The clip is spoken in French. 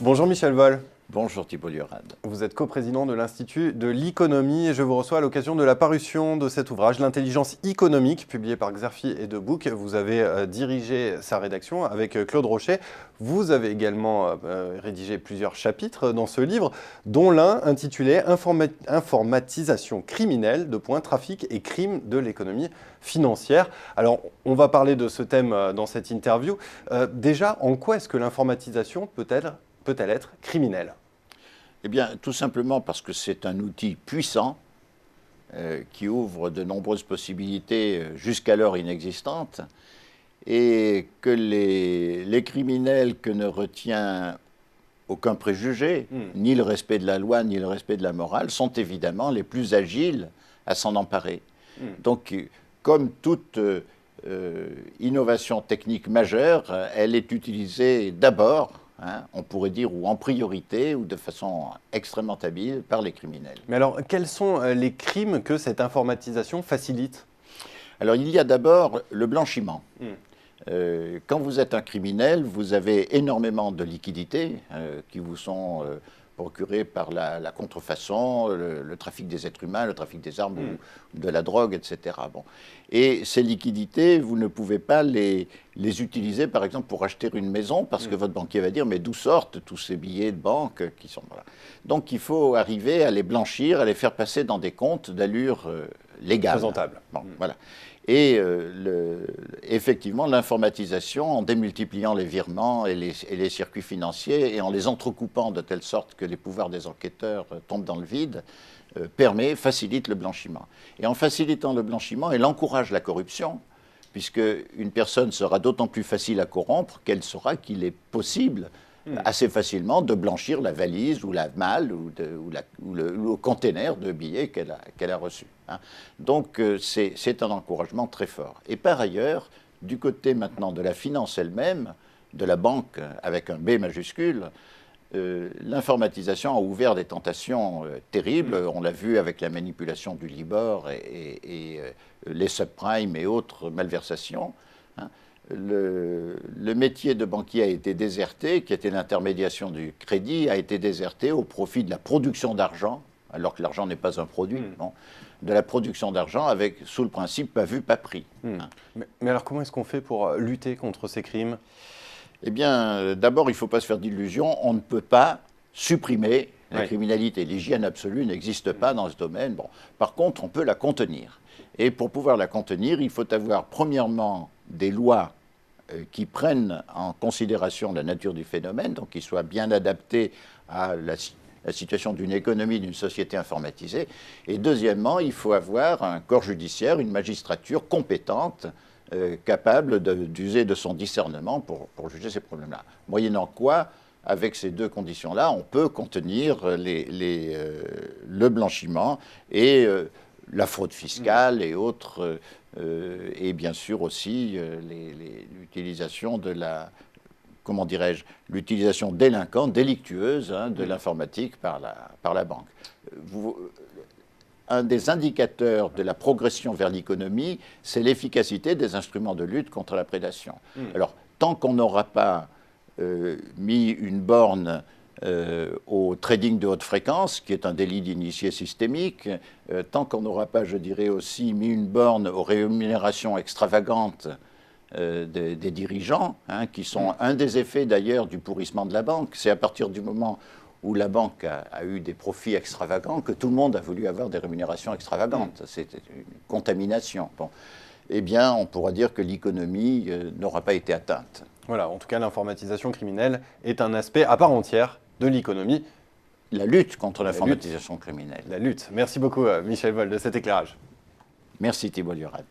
Bonjour Michel Vol. Bonjour Thibault Liorade. Vous êtes coprésident de l'Institut de l'économie et je vous reçois à l'occasion de la parution de cet ouvrage, L'intelligence économique, publié par Xerfi et Debouc. Vous avez dirigé sa rédaction avec Claude Rochet. Vous avez également rédigé plusieurs chapitres dans ce livre, dont l'un intitulé Informatisation criminelle, trafic et crime de l'économie financière. Alors, on va parler de ce thème dans cette interview. Déjà, en quoi est-ce que l'informatisation peut-elle être criminelle? Eh bien, tout simplement parce que c'est un outil puissant qui ouvre de nombreuses possibilités jusqu'alors inexistantes et que les criminels que ne retient aucun préjugé, ni le respect de la loi, ni le respect de la morale, sont évidemment les plus agiles à s'en emparer. Donc, comme toute innovation technique majeure, elle est utilisée d'abord, on pourrait dire, ou en priorité, ou de façon extrêmement habile par les criminels. Mais alors, quels sont les crimes que cette informatisation facilite? Alors, il y a d'abord le blanchiment. Quand vous êtes un criminel, vous avez énormément de liquidités qui vous sont procurées par la contrefaçon, le trafic des êtres humains, le trafic des armes ou de la drogue, etc. Bon. Et ces liquidités, vous ne pouvez pas les utiliser, par exemple, pour acheter une maison, parce que votre banquier va dire, mais d'où sortent tous ces billets de banque qui sont là? Donc, il faut arriver à les blanchir, à les faire passer dans des comptes d'allure légale. Présentable. Bon, voilà. Et effectivement, l'informatisation, en démultipliant les virements et les circuits financiers et en les entrecoupant de telle sorte que les pouvoirs des enquêteurs tombent dans le vide, facilite le blanchiment. Et en facilitant le blanchiment, elle encourage la corruption, puisque une personne sera d'autant plus facile à corrompre qu'elle saura qu'il est possible assez facilement de blanchir la valise ou la malle ou le container de billets qu'elle a reçu. Donc c'est un encouragement très fort. Et par ailleurs, du côté maintenant de la finance elle-même, de la banque avec un B majuscule, l'informatisation a ouvert des tentations terribles. On l'a vu avec la manipulation du Libor et les subprimes et autres malversations. Le métier de banquier a été déserté, qui était l'intermédiation du crédit, a été déserté au profit de la production d'argent, alors que l'argent n'est pas un produit, non, de la production d'argent sous le principe pas vu, pas pris. Mais alors comment est-ce qu'on fait pour lutter contre ces crimes? Eh bien, d'abord, il ne faut pas se faire d'illusions, on ne peut pas supprimer la criminalité. L'hygiène absolue n'existe pas dans ce domaine. Bon. Par contre, on peut la contenir. Et pour pouvoir la contenir, il faut avoir premièrement des lois qui prennent en considération la nature du phénomène, donc qui soient bien adaptées à la situation d'une économie, d'une société informatisée. Et deuxièmement, il faut avoir un corps judiciaire, une magistrature compétente, capable d'user de son discernement pour juger ces problèmes-là. Moyennant quoi, avec ces deux conditions-là, on peut contenir le blanchiment et la fraude fiscale et autres, et bien sûr aussi l'utilisation de comment dirais-je, l'utilisation délinquante, délictueuse de l'informatique par la banque. Un des indicateurs de la progression vers l'économie, c'est l'efficacité des instruments de lutte contre la prédation. Alors, tant qu'on n'aura pas mis une borne au trading de haute fréquence, qui est un délit d'initié systémique, tant qu'on n'aura pas, je dirais aussi, mis une borne aux rémunérations extravagantes des dirigeants, qui sont un des effets d'ailleurs du pourrissement de la banque. C'est à partir du moment où la banque a eu des profits extravagants que tout le monde a voulu avoir des rémunérations extravagantes. C'est une contamination. Bon. Eh bien, on pourra dire que l'économie n'aura pas été atteinte. Voilà, en tout cas, l'informatisation criminelle est un aspect à part entière de l'économie. La lutte contre l'informatisation criminelle. La lutte. Merci beaucoup, Michel Vol, de cet éclairage. Merci Thibault Liorade.